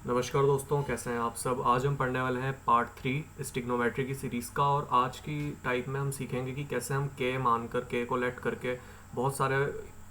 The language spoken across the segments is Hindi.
नमस्कार दोस्तों, कैसे हैं आप सब। आज हम पढ़ने वाले हैं पार्ट 3 स्टिग्नोमेट्री की सीरीज़ का। और आज की टाइप में हम सीखेंगे कि कैसे हम के मानकर के को लेट करके बहुत सारे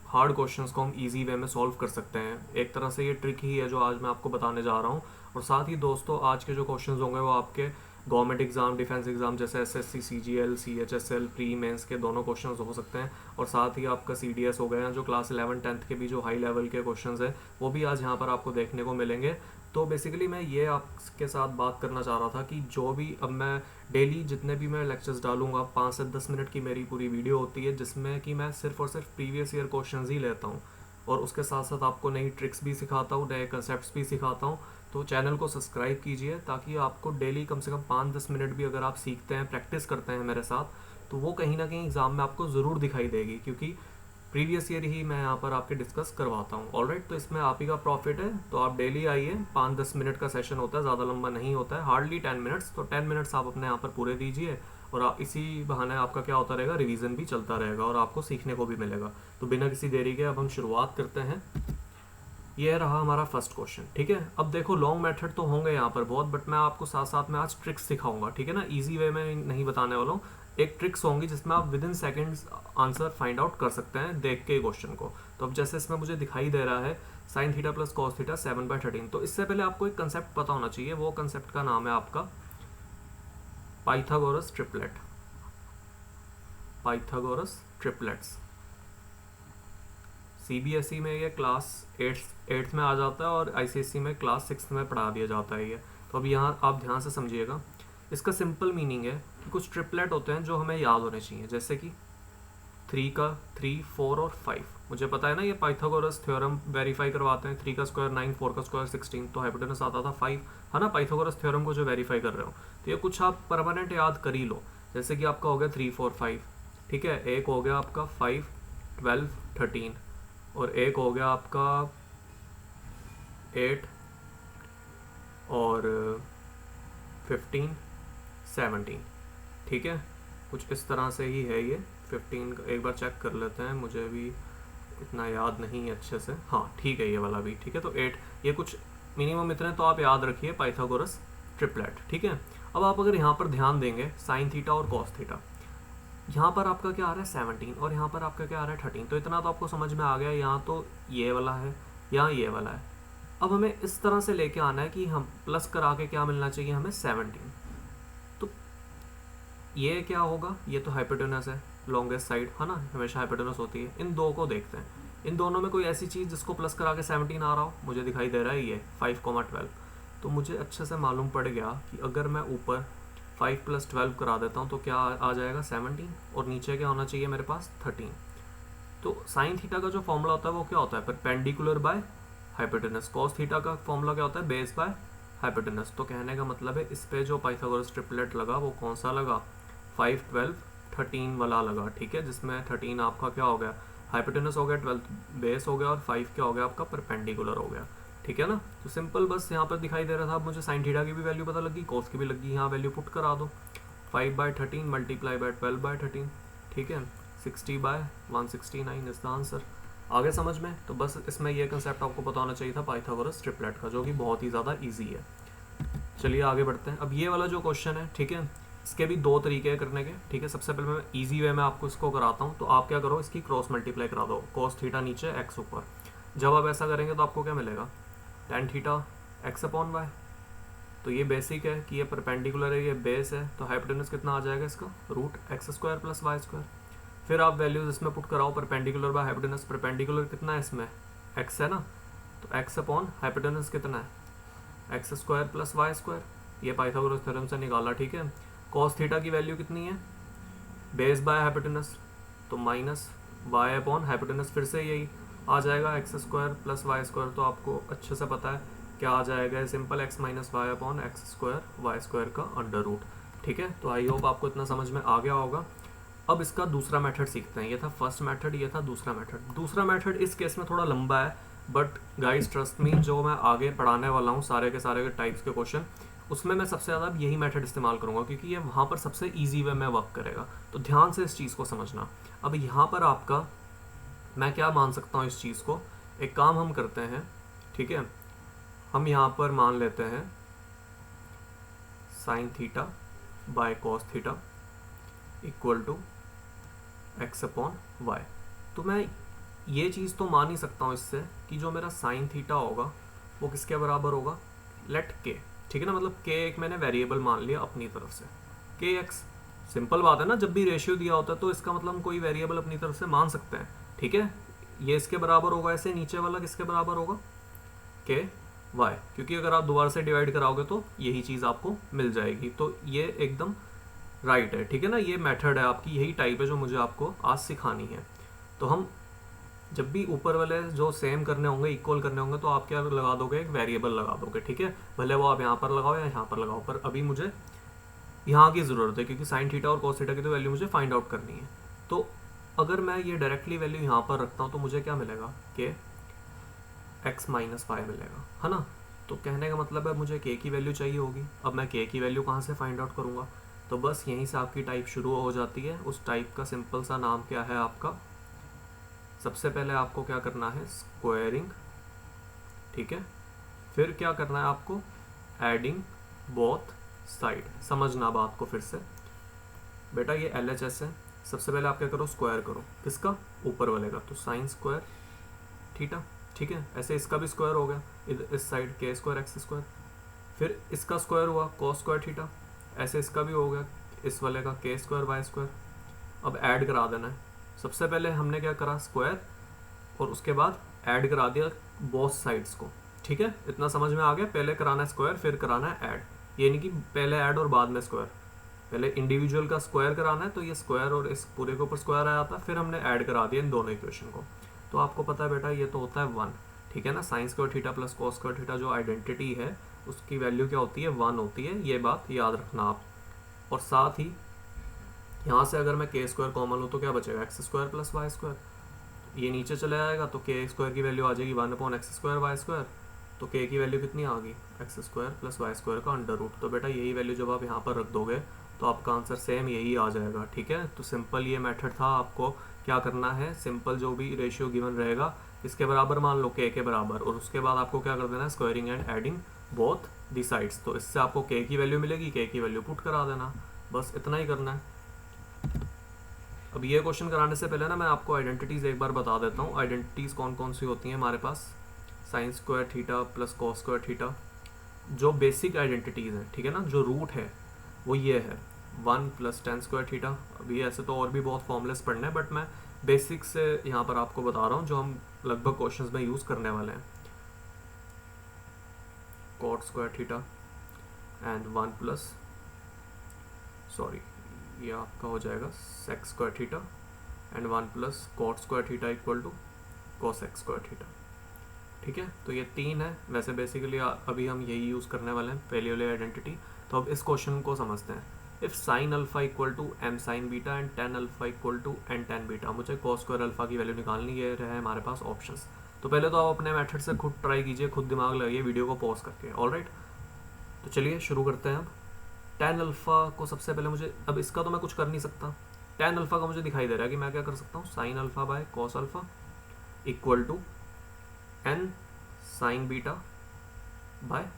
हार्ड क्वेश्चंस को हम इजी वे में सॉल्व कर सकते हैं। एक तरह से ये ट्रिक ही है जो आज मैं आपको बताने जा रहा हूँ। और साथ ही दोस्तों, आज के जो क्वेश्चंस होंगे वो आपके गवर्नमेंट एग्जाम, डिफेंस एग्जाम जैसे SSC, CGL, CHSL, pre mains के दोनों क्वेश्चंस हो सकते हैं। और साथ ही आपका सीडीएस हो गया, जो क्लास 11 10th के भी जो हाई लेवल के क्वेश्चंस हैं वो भी आज यहाँ पर आपको देखने को मिलेंगे। तो बेसिकली मैं ये आपके साथ बात करना चाह रहा था कि जो भी अब मैं डेली जितने भी मैं लेक्चर्स डालूंगा, 5 से 10 मिनट की मेरी पूरी वीडियो होती है जिसमें कि मैं सिर्फ और सिर्फ प्रीवियस ईयर क्वेश्चंस ही लेता हूँ। और उसके साथ साथ आपको नई ट्रिक्स भी सिखाता हूँ, नए कंसेप्ट भी सिखाता हूँ। तो चैनल को सब्सक्राइब कीजिए ताकि आपको डेली कम से कम 5-10 मिनट भी अगर आप सीखते हैं, प्रैक्टिस करते हैं मेरे साथ, तो वो कहीं ना कहीं एग्ज़ाम में आपको ज़रूर दिखाई देगी, क्योंकि प्रीवियस ईयर ही मैं यहाँ पर आपके डिस्कस करवाता हूँ। ऑलराइट, तो इसमें आप ही का प्रॉफिट है। तो आप डेली आइए, 5-10 मिनट का सेशन होता है, ज़्यादा लंबा नहीं होता है, हार्डली 10 मिनट्स। तो 10 मिनट्स आप अपने यहाँ पर पूरे दीजिए और आप इसी बहाने आपका क्या होता रहेगा, रिवीजन भी चलता रहेगा और आपको सीखने को भी मिलेगा। तो बिना किसी देरी के अब हम शुरुआत करते हैं। ये रहा हमारा फर्स्ट क्वेश्चन। ठीक है, अब देखो लॉन्ग मेथड तो होंगे यहाँ पर बहुत, बट मैं आपको साथ साथ में आज ट्रिक्स सिखाऊंगा। ठीक है ना, इजी वे में नहीं बताने वाला हूँ। एक ट्रिक्स होंगी जिसमें आप with in seconds answer find out कर सकते हैं देख के क्वेश्चन को। तो अब जैसे इसमें मुझे दिखाई दे रहा है sine theta plus cos theta 7/13। तो इससे पहले आपको एक कंसेप्ट पता होना चाहिए। वो कंसेप्ट का नाम है आपका Pythagoras triplet. Pythagoras triplets CBSE में ये क्लास 8th में आ जाता है और आईसीएसई में क्लास 6th में पढ़ा दिया जाता है ये। तो अब यहाँ आप ध्यान से समझिएगा। इसका सिंपल मीनिंग है कि कुछ ट्रिपलेट होते हैं जो हमें याद होने चाहिए, जैसे कि 3 4 और 5। मुझे पता है ना, ये पाइथागोरस थ्योरम वेरीफाई करवाते हैं। 3 का स्क्वायर 9, 4 का स्क्वायर 16, तो हाइपोटेनस आता था 5, है ना, पाइथागोरस थ्योरम को जो वेरीफाई कर रहे हो। तो ये कुछ आप परमानेंट याद कर ही लो। जैसे कि आपका हो गया 3 4 5। ठीक है, एक हो गया आपका 5 12 13, और एक हो गया आपका 8 और 15 17। ठीक है, कुछ इस तरह से ही है ये। 15 का एक बार चेक कर लेते हैं, मुझे भी इतना याद नहीं है अच्छे से। हाँ ठीक है, ये वाला भी ठीक है। तो 8, ये कुछ मिनिमम इतने तो आप याद रखिए, पाइथागोरस ट्रिपलेट। ठीक है, अब आप अगर यहाँ पर ध्यान देंगे, साइन थीटा और कॉस थीटा, यहाँ पर आपका क्या आ रहा है 17 और यहाँ पर आपका क्या आ रहा है 13। तो इतना तो आपको समझ में आ गया। यहाँ तो ये वाला है, यहाँ ये वाला है। अब हमें इस तरह से लेके आना है कि हम प्लस करा के क्या मिलना चाहिए हमें 17। तो ये क्या होगा, ये तो हाइपोटेनस है, लॉन्गेस्ट साइड है ना, हमेशा हाइपोटेनस होती है। इन दो को देखते हैं, इन दोनों में कोई ऐसी चीज़ जिसको प्लस करा के 17 आ रहा हो। मुझे दिखाई दे रहा है ये 5,12। तो मुझे अच्छे से मालूम पड़ गया कि अगर मैं ऊपर 5 + 12 करा देता हूँ तो क्या आ जाएगा 17, और नीचे क्या होना चाहिए मेरे पास 13। तो साइन थीटा का जो फॉर्मूला होता है वो क्या होता है, perpendicular by hypotenuse. Cos theta का फॉर्मूला क्या होता है, बेस बाय हाइपोटेनस। तो कहने का मतलब है इस पे जो पाइथागोरस ट्रिपलेट लगा वो कौन सा लगा, 5 12 13 वाला लगा। ठीक है, जिसमें 13 आपका क्या हो गया, हाइपोटेनस हो गया, 12 बेस हो गया, और 5 क्या हो गया आपका, परपेंडिकुलर हो गया। ठीक है ना, तो सिंपल बस यहाँ पर दिखाई दे रहा था। अब मुझे साइन थीटा की भी वैल्यू पता लगी, कॉस की भी लगी। यहाँ वैल्यू पुट करा दो, 5/13 मल्टीप्लाई बाय 12/13। ठीक है, 60/169 इज द आंसर। आगे समझ में? तो बस इसमें यह कंसेप्ट आपको पता होना चाहिए था पाइथागोरस ट्रिपलेट का, जो कि बहुत ही ज़्यादा ईजी है। चलिए आगे बढ़ते हैं। अब ये वाला जो क्वेश्चन है, ठीक है, इसके भी दो तरीके हैं करने के। ठीक है, सबसे पहले मैं इजी वे में आपको इसको कराता हूँ। तो आप क्या करो, इसकी क्रॉस मल्टीप्लाई करा दो, कॉस थीटा नीचे एक्स ऊपर। जब आप ऐसा करेंगे तो आपको क्या मिलेगा, tan थीटा x/y। तो ये बेसिक है कि ये परपेंडिकुलर है, ये बेस है। तो हाइपोटेनस कितना आ जाएगा इसका, √x² + y²। फिर आप वैल्यूज इसमें पुट कराओ, परपेंडिकुलर बाय हाइपोटेनस। परपेंडिकुलर कितना है इसमें, x है ना, तो x/ हाइपोटेनस कितना है, x² + y²। ये पाइथागोरस थ्योरम से निकाला। ठीक है, कॉस थीटा की वैल्यू कितनी है, बेस बाय हाइपोटेनस, तो -y/ हाइपोटेनस। फिर से यही आ जाएगा, x² + y²। तो आपको अच्छे से पता है क्या आ जाएगा, सिंपल x - y/x² y² का अंडर रूट। ठीक है, तो आई होप आपको इतना समझ में आ गया होगा। अब इसका दूसरा मेथड सीखते हैं। ये था फर्स्ट मेथड, ये था दूसरा मेथड। दूसरा मेथड इस केस में थोड़ा लंबा है, बट गाइस ट्रस्ट मी, जो मैं आगे पढ़ाने वाला हूँ सारे के टाइप्स के क्वेश्चन, उसमें मैं सबसे ज़्यादा यही मेथड इस्तेमाल करूँगा, क्योंकि ये वहाँ पर सबसे ईजी वे में वर्क करेगा। तो ध्यान से इस चीज़ को समझना। अब यहाँ पर आपका मैं क्या मान सकता हूँ इस चीज़ को, एक काम हम करते हैं। ठीक है, हम यहाँ पर मान लेते हैं sine theta by cos theta equal to x upon y. तो मैं ये चीज़ तो मान ही सकता हूँ इससे कि जो मेरा साइन थीटा होगा वो किसके बराबर होगा, लेट के, ठीक है ना, मतलब के एक मैंने वेरिएबल मान लिया अपनी तरफ से, के एक्स। सिंपल बात है ना, जब भी रेशियो दिया होता है तो इसका मतलब हम कोई वेरिएबल अपनी तरफ से मान सकते हैं, ठीक है। ये इसके बराबर होगा, ऐसे नीचे वाला किसके बराबर होगा, के वाई, क्योंकि अगर आप दोबारा से डिवाइड कराओगे तो यही चीज़ आपको मिल जाएगी। तो ये एकदम राइट है, ठीक है ना, ये मेथड है आपकी, यही टाइप है जो मुझे आपको आज सिखानी है। तो हम जब भी ऊपर वाले जो सेम करने होंगे, इक्वल करने होंगे, तो आप क्या लगा दोगे, एक वेरिएबल लगा दोगे, ठीक है। भले वो आप यहाँ पर लगाओ या यहाँ पर लगाओ, पर अभी मुझे यहाँ की ज़रूरत है क्योंकि साइन थीटा और कॉस थीटा की तो वैल्यू मुझे फाइंड आउट करनी है। तो अगर मैं ये डायरेक्टली वैल्यू यहाँ पर रखता हूँ तो मुझे क्या मिलेगा, के एक्स माइनस फाइव मिलेगा, है ना। तो कहने का मतलब है मुझे के की वैल्यू चाहिए होगी। अब मैं के की वैल्यू कहाँ से फाइंड आउट करूँगा, तो बस यहीं से आपकी टाइप शुरू हो जाती है। उस टाइप का सिंपल सा नाम क्या है आपका, सबसे पहले आपको क्या करना है, स्क्वायरिंग, ठीक है। फिर क्या करना है आपको, एडिंग बोथ साइड। समझना बात को फिर से बेटा, ये LHS है। सबसे पहले आप क्या करो, स्क्वायर करो, किसका, ऊपर वाले का, तो साइन स्क्वायर थीटा, ठीक है। ऐसे इसका भी स्क्वायर हो गया, इस साइड के स्क्वायर एक्स स्क्वायर। फिर इसका स्क्वायर हुआ कॉस स्क्वायर थीटा, ऐसे इसका भी हो गया इस वाले का के स्क्वायर वाई स्क्वायर। अब ऐड करा देना है। सबसे पहले हमने क्या करा, स्क्वायर, और उसके बाद ऐड करा दिया बोथ साइड्स को, ठीक है। इतना समझ में आ गया, पहले कराना है स्क्वायर फिर कराना है ऐड, ये नहीं कि पहले ऐड और बाद में स्क्वायर। पहले इंडिविजुअल का स्क्वायर कराना है, तो ये स्क्वायर और इस पूरे के ऊपर स्क्वायर आया था, फिर हमने ऐड करा दिया इन दोनों इक्वेशन को। तो आपको पता है बेटा ये तो होता है 1, ठीक है ना। Sign square theta plus cos square theta जो आइडेंटिटी है उसकी वैल्यू क्या होती है, 1 होती है, ये बात याद रखना आप। और साथ ही यहाँ से अगर मैं के स्क्वायर कॉमन लूँ तो क्या बचेगा, x square plus y square. ये नीचे चले जाएगा तो के स्क्वायर की वैल्यू आ जाएगी 1/x² वाई स्क्वायर। तो के की वैल्यू कितनी आ गई, x square plus y square का अंडर रूट। तो बेटा यही वैल्यू जब आप यहाँ पर रख दोगे तो आपका आंसर सेम यही आ जाएगा, ठीक है। तो सिंपल ये मेथड था। आपको क्या करना है, सिंपल जो भी रेशियो गिवन रहेगा इसके बराबर मान लो, के बराबर, और उसके बाद आपको क्या कर देना है, squaring and adding both the sides. तो इससे आपको के की वैल्यू मिलेगी, के की वैल्यू पुट करा देना, बस इतना ही करना है। अब ये क्वेश्चन कराने से पहले ना मैं आपको आइडेंटिटीज़ एक बार बता देता हूँ। आइडेंटिटीज़ कौन कौन सी होती हैं हमारे पास, sine square theta plus cos square theta, जो बेसिक आइडेंटिटीज़ हैं, ठीक है ना, जो रूट है वो ये है 1 + tan स्क्वायर थीटा। अभी ऐसे तो और भी बहुत फॉर्मूलेस पढ़ने हैं, बट मैं बेसिक से यहाँ पर आपको बता रहा हूँ जो हम लगभग क्वेश्चंस में यूज़ करने वाले हैं। Cot square theta and 1 plus, sorry ये आपका हो जाएगा sec square theta and 1 plus cot square theta equal to cosec square theta, ठीक है। तो ये 3 है। वैसे बेसिकली अभी हम यही यूज़ करने वाले हैं, पहली वाली आइडेंटिटी। तो अब इस क्वेश्चन को समझते हैं। If sine alpha equal to m sine beta and tan alpha equal to n tan beta, मुझे कॉस स्क्वायर अल्फा की वैल्यू निकालनी, ये रहे हमारे पास ऑप्शंस। तो पहले तो आप अपने मेथड से खुद ट्राई कीजिए, खुद दिमाग लगाइए वीडियो को पॉज करके, ऑलराइट। तो चलिए शुरू करते हैं। अब tan अल्फा को सबसे पहले मुझे, अब इसका तो मैं कुछ कर नहीं सकता, tan अल्फा का मुझे दिखाई दे रहा है कि मैं क्या कर सकता हूँ, sine alpha by cos alpha equal to n sine beta by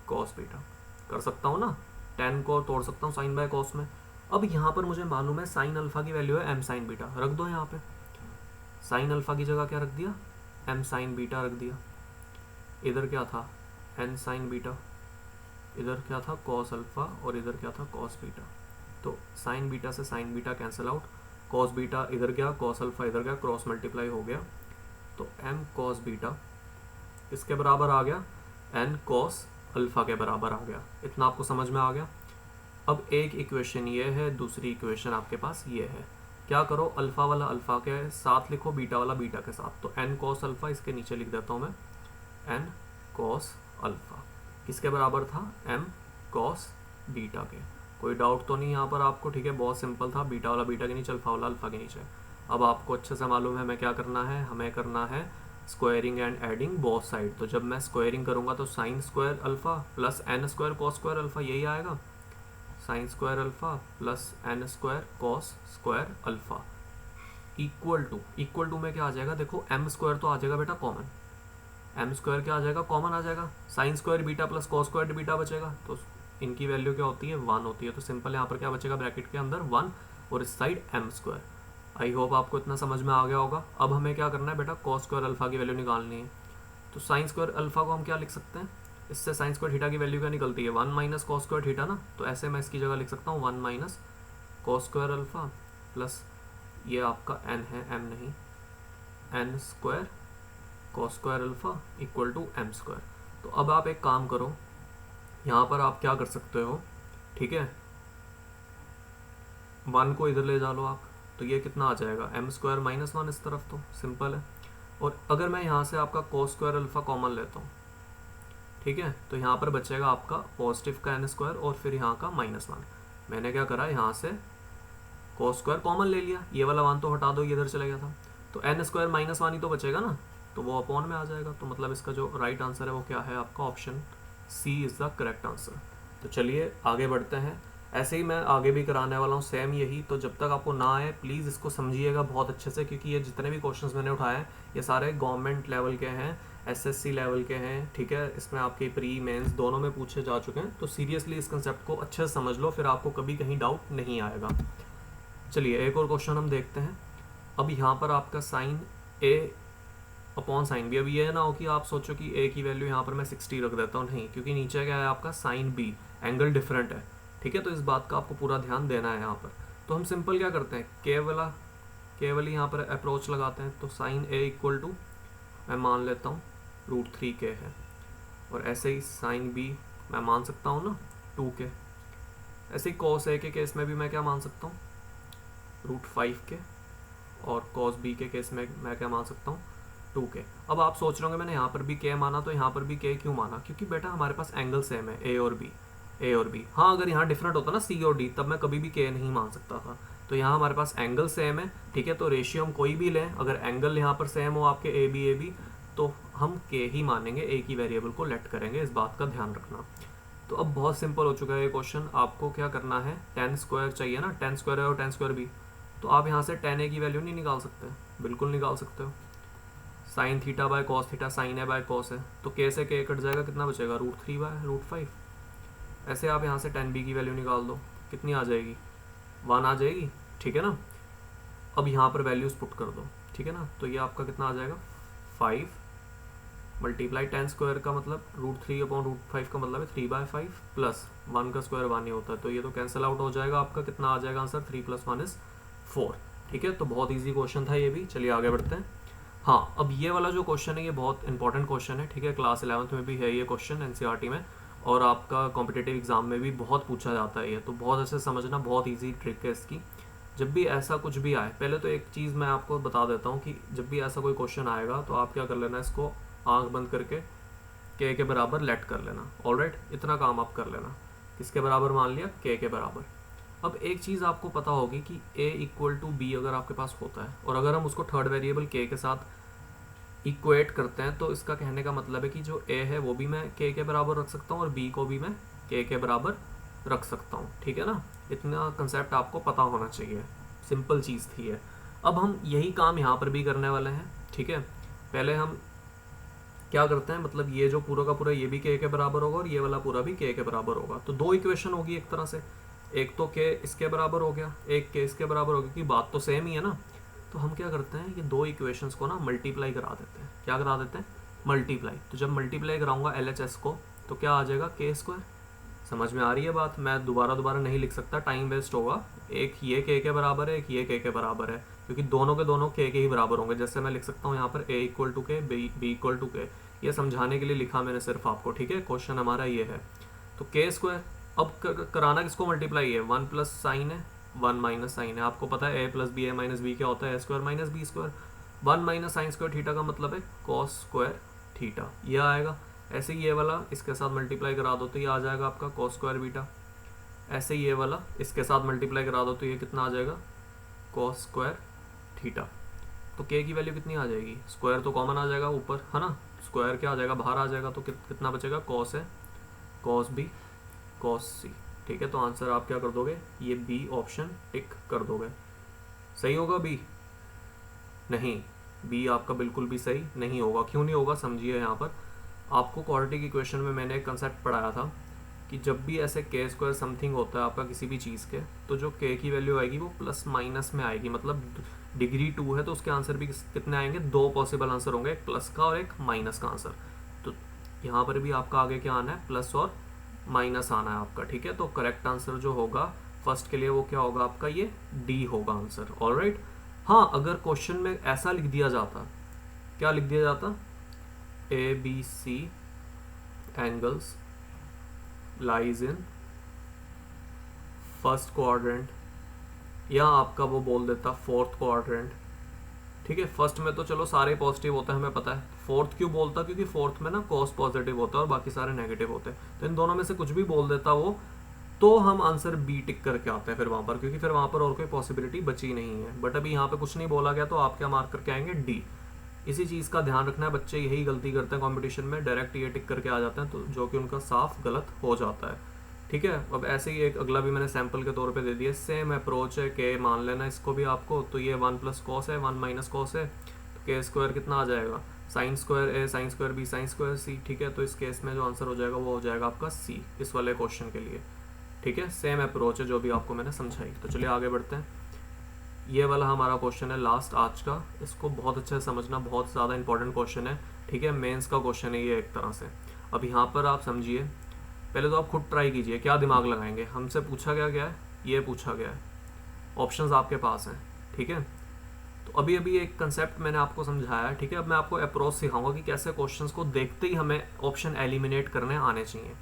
cos beta कर सकता हूँ ना। tan को तोड़ सकता हूँ साइन बाय कॉस में। अब यहाँ पर मुझे मालूम है साइन अल्फा की वैल्यू है m साइन बीटा, रख दो यहाँ पे। साइन अल्फा की जगह क्या रख दिया, m साइन बीटा रख दिया। इधर क्या था, n साइन बीटा, इधर क्या था कॉस अल्फा, और इधर क्या था कॉस बीटा। तो साइन बीटा से sign beta cancel out, cos beta इधर गया, कॉस अल्फा इधर गया, क्रॉस मल्टीप्लाई हो गया। तो m कॉस बीटा इसके बराबर आ गया, n कॉस अल्फा के बराबर आ गया। इतना आपको समझ में आ गया। अब एक इक्वेशन ये है, दूसरी इक्वेशन आपके पास ये है। क्या करो, अल्फा वाला अल्फा के साथ लिखो, बीटा वाला बीटा के साथ। तो n कॉस अल्फा इसके नीचे लिख देता हूँ मैं, n कॉस अल्फा किसके बराबर था, m कॉस बीटा के। कोई डाउट तो नहीं यहाँ पर आपको, ठीक है, बहुत सिंपल था। बीटा वाला बीटा के नीचे, अल्फा वाला अल्फा के नीचे। अब आपको अच्छे से मालूम है हमें क्या करना है, हमें करना है squaring and adding both side. तो जब मैं स्क्वायरिंग करूँगा तो sine square alpha plus n square cos square alpha, यही आएगा, sine square alpha plus n square cos square alpha equal to में क्या आ जाएगा, देखो m स्क्वायर तो आ जाएगा बेटा कॉमन, एम स्क्वायर क्या आ जाएगा, कॉमन आ जाएगा, sine square beta plus cos square beta बचेगा, तो इनकी वैल्यू क्या होती है, 1 होती है। तो सिंपल यहाँ पर क्या बचेगा ब्रैकेट के अंदर 1 और इस side m square. I hope आपको इतना समझ में आ गया होगा। अब हमें क्या करना है बेटा, कॉस स्क्वायर अल्फा की वैल्यू निकालनी है। तो साइन स्क्वायर अल्फा को हम क्या लिख सकते हैं, इससे साइन स्क्वायर थीटा की वैल्यू क्या निकलती है, 1 माइनस कॉस स्क्वायर थीटा ना। तो ऐसे मैं इसकी जगह लिख सकता हूँ 1 minus cos square alpha plus ये आपका एन है, एम नहीं, n square cos square alpha equal to m square. तो अब आप एक काम करो, यहाँ पर आप क्या कर सकते हो, ठीक है, 1 को इधर ले जा लो आप, तो ये कितना आ जाएगा, एम स्क्वायर माइनस 1 इस तरफ, तो सिंपल है। और अगर मैं यहाँ से आपका कॉस स्क्वायर अल्फा कॉमन लेता हूँ, ठीक है, तो यहाँ पर बचेगा आपका पॉजिटिव का एन स्क्वायर और फिर यहाँ का -1। मैंने क्या करा, यहाँ से कॉस स्क्वायर कॉमन ले लिया, ये वाला 1 तो हटा दो, ये इधर चला गया था, तो एन स्क्वायर -1 ही तो बचेगा ना, तो वो अपॉन में आ जाएगा। तो मतलब इसका जो राइट आंसर है वो क्या है आपका, option C is the correct answer. तो चलिए आगे बढ़ते हैं। ऐसे ही मैं आगे भी कराने वाला हूँ सेम यही, तो जब तक आपको ना आए प्लीज़ इसको समझिएगा बहुत अच्छे से, क्योंकि ये जितने भी क्वेश्चंस मैंने उठाए हैं ये सारे गवर्नमेंट लेवल के हैं, एसएससी लेवल के हैं, ठीक है, इसमें आपके प्री मेंस दोनों में पूछे जा चुके हैं। तो सीरियसली इस कंसेप्ट को अच्छे से समझ लो, फिर आपको कभी कहीं डाउट नहीं आएगा। चलिए एक और क्वेश्चन हम देखते हैं। अब यहाँ पर आपका साइन ए अपॉन साइन बी, अब ये ना हो कि आप सोचो कि ए की वैल्यू यहाँ पर मैं 60 रख देता हूँ, नहीं, क्योंकि नीचे क्या है आपका साइन बी, एंगल डिफरेंट है, ठीक है, तो इस बात का आपको पूरा ध्यान देना है यहाँ पर। तो हम सिंपल क्या करते हैं, केवल यहाँ पर अप्रोच लगाते हैं। तो साइन ए इक्वल टू मैं मान लेता हूँ √3 के है, और ऐसे ही साइन बी मैं मान सकता हूँ ना 2 के। ऐसे ही कॉस ए के केस में भी मैं क्या मान सकता हूँ, √5 के, और कॉस बी के केस में मैं क्या मान सकता हूँ, 2 के। अब आप सोच रहे होंगे मैंने यहाँ पर भी के माना, तो यहाँ पर भी के क्यों माना, क्योंकि बेटा हमारे पास एंगल सेम है, ए और बी। हाँ अगर यहाँ डिफरेंट होता ना सी और डी, तब मैं कभी भी के नहीं मान सकता था। तो यहाँ हमारे पास एंगल सेम है, ठीक है, तो रेशियो हम कोई भी लें, अगर एंगल यहाँ पर सेम हो आपके ए बी तो हम के ही मानेंगे, ए की वेरिएबल को लेट करेंगे, इस बात का ध्यान रखना। तो अब बहुत सिंपल हो चुका है ये क्वेश्चन। आपको क्या करना है, टेन स्क्वायर चाहिए ना, टेन स्क्वायर है और टेन स्क्वायर बी, तो आप यहाँ से टेन ए की वैल्यू नहीं निकाल सकते, बिल्कुल निकाल सकते हो। Sine theta by cos theta, sine है बाय कॉस है, तो के से के कट जाएगा, कितना बचेगा, √3 बाय √5। ऐसे आप यहाँ से टेन बी की वैल्यू निकाल दो, कितनी आ जाएगी, 1 आ जाएगी, ठीक है ना। अब यहाँ पर वैल्यूज़ पुट कर दो, ठीक है ना, तो ये आपका कितना आ जाएगा, 5 मल्टीप्लाई टेन स्क्वायर का मतलब √3/√5 का मतलब है 3/5 प्लस 1 का स्क्वायर 1 ही होता है, तो ये तो कैंसिल आउट हो जाएगा, आपका कितना आ जाएगा आंसर, 3 + 1 = 4, ठीक है। तो बहुत ईजी क्वेश्चन था ये भी। चलिए आगे बढ़ते हैं। हाँ अब ये वाला जो क्वेश्चन है ये बहुत इंपॉर्टेंट क्वेश्चन है, ठीक है, क्लास 11th में भी है ये क्वेश्चन एनसीईआरटी में, और आपका कॉम्पिटिटिव एग्जाम में भी बहुत पूछा जाता है ये, तो बहुत अच्छे समझना, बहुत ईजी ट्रिक है इसकी। जब भी ऐसा कुछ भी आए, पहले तो एक चीज़ मैं आपको बता देता हूँ कि जब भी ऐसा कोई क्वेश्चन आएगा तो आप क्या कर लेना, इसको आंख बंद करके के बराबर लेट कर लेना। ऑलराइट, इतना काम आप कर लेना। किसके बराबर मान लिया, के बराबर। अब एक चीज़ आपको पता होगी कि a इक्वल टू बी अगर आपके पास होता है, और अगर हम उसको थर्ड वेरिएबल के साथ इक्वेट करते हैं, तो इसका कहने का मतलब है कि जो a है वो भी मैं के बराबर रख सकता हूँ और b को भी मैं के बराबर रख सकता हूँ, ठीक है ना। इतना कंसेप्ट आपको पता होना चाहिए, सिंपल चीज़ थी ये। अब हम यही काम यहाँ पर भी करने वाले हैं, ठीक है। पहले हम क्या करते हैं, मतलब ये जो पूरा का पूरा ये भी के बराबर होगा और ये वाला पूरा भी के बराबर होगा, तो दो इक्वेशन होगी एक तरह से, एक तो के इसके बराबर हो गया, एक के इसके बराबर हो गया, क्योंकि बात तो सेम ही है ना। तो हम क्या करते हैं, ये दो इक्वेशंस को ना मल्टीप्लाई करा देते हैं। क्या करा देते हैं, मल्टीप्लाई। तो जब मल्टीप्लाई कराऊंगा LHS को, तो क्या आ जाएगा, के स्क्वायर। समझ में आ रही है बात, मैं दोबारा नहीं लिख सकता, टाइम वेस्ट होगा। एक ये के बराबर है, एक ये के बराबर है, क्योंकि दोनों के दोनों के ही बराबर होंगे। जैसे मैं लिख सकता हूँ यहाँ पर a इक्वल टू के, बी इक्वल टू के, ये समझाने के लिए लिखा मैंने सिर्फ आपको, ठीक है। क्वेश्चन हमारा ये है, तो के स्क्वायर। अब कराना किसको मल्टीप्लाई है, 1 प्लस साइन है, 1 माइनस साइन है। आपको पता है a plus b a minus b क्या होता है, a square minus b square. 1 minus sine square theta का मतलब है कॉस स्क्वायर थीटा, यह आएगा। ऐसे ही ये वाला इसके साथ मल्टीप्लाई करा दो तो ये आ जाएगा आपका कॉस स्क्वायर बीटा। ऐसे ही ये वाला इसके साथ मल्टीप्लाई करा दो तो ये कितना आ जाएगा, कॉस स्क्वायर थीटा। तो के की वैल्यू कितनी आ जाएगी, स्क्वायर तो कॉमन आ जाएगा ऊपर, है ना, स्क्वायर क्या आ जाएगा, बाहर आ जाएगा, तो कितना बचेगा, कॉस है, कॉस बी, कॉस सी, ठीक है। तो आंसर आप क्या कर दोगे, ये बी ऑप्शन टिक कर दोगे। सही होगा बी, नहीं, बी आपका बिल्कुल भी सही नहीं होगा। क्यों नहीं होगा समझिए। यहाँ पर आपको क्वाड्रेटिक इक्वेशन में मैंने एक कंसेप्ट पढ़ाया था कि जब भी ऐसे के स्क्वायर समथिंग होता है आपका किसी भी चीज़ के, तो जो के की वैल्यू आएगी वो प्लस माइनस में आएगी। मतलब डिग्री 2 है तो उसके आंसर भी कितने आएंगे, 2 पॉसिबल आंसर होंगे, एक प्लस का और एक माइनस का आंसर। तो यहाँ पर भी आपका आगे क्या आना है, प्लस और माइनस आना है आपका। ठीक है, तो करेक्ट आंसर जो होगा फर्स्ट के लिए वो क्या होगा आपका, ये डी होगा आंसर। ऑलराइट। हाँ, अगर क्वेश्चन में ऐसा लिख दिया जाता, क्या लिख दिया जाता, A B C angles lies in first quadrant, या आपका वो बोल देता फोर्थ क्वाड्रेंट। ठीक है, फर्स्ट में तो चलो सारे पॉजिटिव होते हैं हमें पता है, फोर्थ क्यों बोलता, क्योंकि फोर्थ में ना कॉस पॉजिटिव होता है और बाकी सारे नेगेटिव होते हैं। तो इन दोनों में से कुछ भी बोल देता वो, तो हम आंसर बी टिक करके आते हैं फिर वहाँ पर, क्योंकि फिर वहाँ पर और कोई पॉसिबिलिटी बची नहीं है। बट अभी यहाँ पे कुछ नहीं बोला गया तो आप क्या मार्क करके आएंगे, डी। इसी चीज़ का ध्यान रखना है, बच्चे यही गलती करते हैं कंपटीशन में, डायरेक्ट ये टिक करके आ जाते हैं, तो जो कि उनका साफ गलत हो जाता है। ठीक है, अब ऐसे ही एक अगला भी मैंने सैंपल के तौर पे दे दिया, सेम अप्रोच है, के मान लेना इसको भी आपको। तो ये 1 प्लस कॉस है, 1 माइनस कॉस है, तो के स्क्वायर कितना आ जाएगा, sine square A sine square B sine square C. ठीक है, तो इस केस में जो आंसर हो जाएगा वो हो जाएगा आपका सी, इस वाले क्वेश्चन के लिए। ठीक है, सेम अप्रोच है जो भी आपको मैंने समझाई। तो चलिए आगे बढ़ते हैं। ये वाला हमारा क्वेश्चन है लास्ट आज का, इसको बहुत अच्छे से समझना, बहुत ज़्यादा इंपॉर्टेंट क्वेश्चन है। ठीक है, मेंस का क्वेश्चन है ये एक तरह से। अब यहाँ पर आप समझिए, पहले तो आप खुद ट्राई कीजिए, क्या दिमाग लगाएंगे, हमसे पूछा गया क्या है, ये पूछा गया है, ऑप्शंस आपके पास हैं। ठीक है, तो अभी अभी एक कंसेप्ट मैंने आपको समझाया है। ठीक है, अब मैं आपको अप्रोच सिखाऊंगा कि कैसे क्वेश्चंस को देखते ही हमें ऑप्शन एलिमिनेट करने आने चाहिए।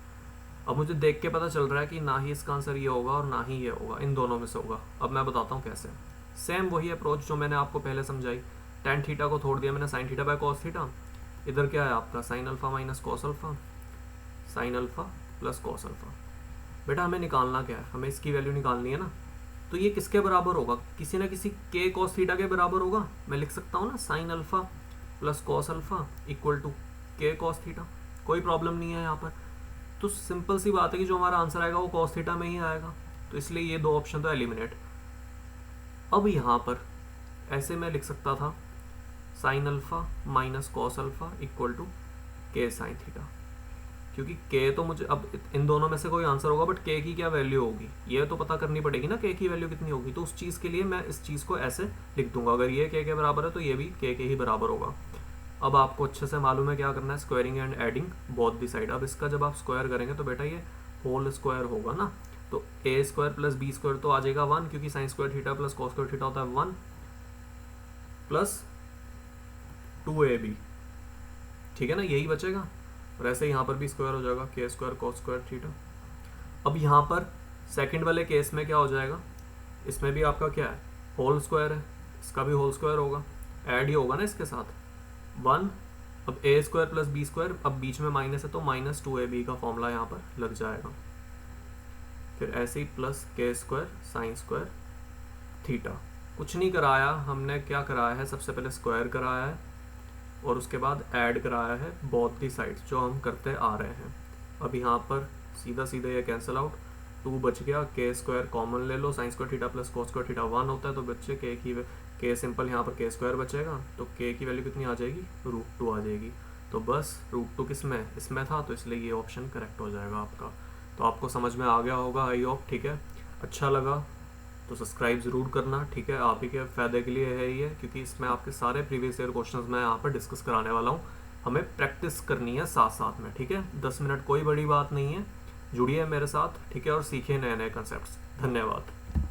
अब मुझे देख के पता चल रहा है कि ना ही इसका आंसर ये होगा और ना ही ये होगा, इन दोनों में से होगा। अब मैं बताता हूँ कैसे। सेम वही अप्रोच जो मैंने आपको पहले समझाई, टेन थीटा को छोड़ दिया मैंने sign theta by cos theta, इधर क्या है आपका sign alpha minus cos alpha, sign alpha plus cos alpha. बेटा हमें निकालना क्या है, हमें इसकी वैल्यू निकालनी है ना। तो ये किसके बराबर होगा, किसी ना किसी के कॉस थीटा के बराबर होगा। मैं लिख सकता हूँ ना, sine alpha plus cos alpha equal to k cos theta, कोई प्रॉब्लम नहीं है यहाँ पर। तो सिंपल सी बात है कि जो हमारा आंसर आएगा वो कॉस थीटा में ही आएगा, तो इसलिए ये दो ऑप्शन तो एलिमिनेट। अब यहाँ पर ऐसे मैं लिख सकता था sine alpha minus cos alpha equal to k sine theta, क्योंकि के तो मुझे अब इन दोनों में से कोई आंसर होगा, बट के की क्या वैल्यू होगी ये तो पता करनी पड़ेगी ना, के की वैल्यू कितनी होगी। तो उस चीज़ के लिए मैं इस चीज़ को ऐसे लिख दूंगा, अगर ये के बराबर है तो ये भी के ही बराबर होगा। अब आपको अच्छे से मालूम है क्या करना है, squaring and adding both the side. अब इसका जब आप स्क्वायर करेंगे तो बेटा ये होल स्क्वायर होगा ना, तो ए स्क्वायर प्लस बी स्क्वायर तो आ जाएगा 1, क्योंकि sign square theta plus cos square theta होता है 1 प्लस 2ab। ठीक है ना, यही बचेगा। और ऐसे यहाँ पर भी स्क्वायर हो जाएगा, के स्क्वायर कॉस स्क्वायर थीटा। अब यहाँ पर सेकंड वाले केस में क्या हो जाएगा, इसमें भी आपका क्या है, होल स्क्वायर है, इसका भी होल स्क्वायर होगा, ऐड ही होगा ना इसके साथ 1। अब ए स्क्वायर प्लस बी स्क्वायर, अब बीच में माइनस है तो माइनस 2ab का फॉर्मूला यहाँ पर लग जाएगा। फिर ऐसे ही प्लस के स्क्वायर साइन स्क्वायर थीटा। कुछ नहीं कराया हमने, क्या कराया है, सबसे पहले स्क्वायर कराया है और उसके बाद ऐड कराया है बोथ दी साइड्स, जो हम करते आ रहे हैं। अब यहाँ पर सीधा सीधा ये कैंसिल आउट, 2 बच गया, के स्क्वायर कॉमन ले लो, sine square theta plus cos square theta 1 होता है, तो बच्चे के सिंपल यहाँ पर के स्क्वायर बचेगा, तो के की वैल्यू कितनी आ जाएगी, √2 आ जाएगी। तो बस √2 किस में, इसमें था, तो इसलिए ये ऑप्शन करेक्ट हो जाएगा आपका। तो आपको समझ में आ गया होगा आई होप। ठीक है, अच्छा लगा तो सब्सक्राइब ज़रूर करना। ठीक है, आप ही के फ़ायदे के लिए है ये, क्योंकि इसमें आपके सारे प्रीवियस ईयर क्वेश्चंस मैं यहाँ पर डिस्कस कराने वाला हूँ। हमें प्रैक्टिस करनी है साथ साथ में। ठीक है, 10 मिनट कोई बड़ी बात नहीं है, जुड़िए मेरे साथ। ठीक है, और सीखिए नए नए कंसेप्ट्स। धन्यवाद।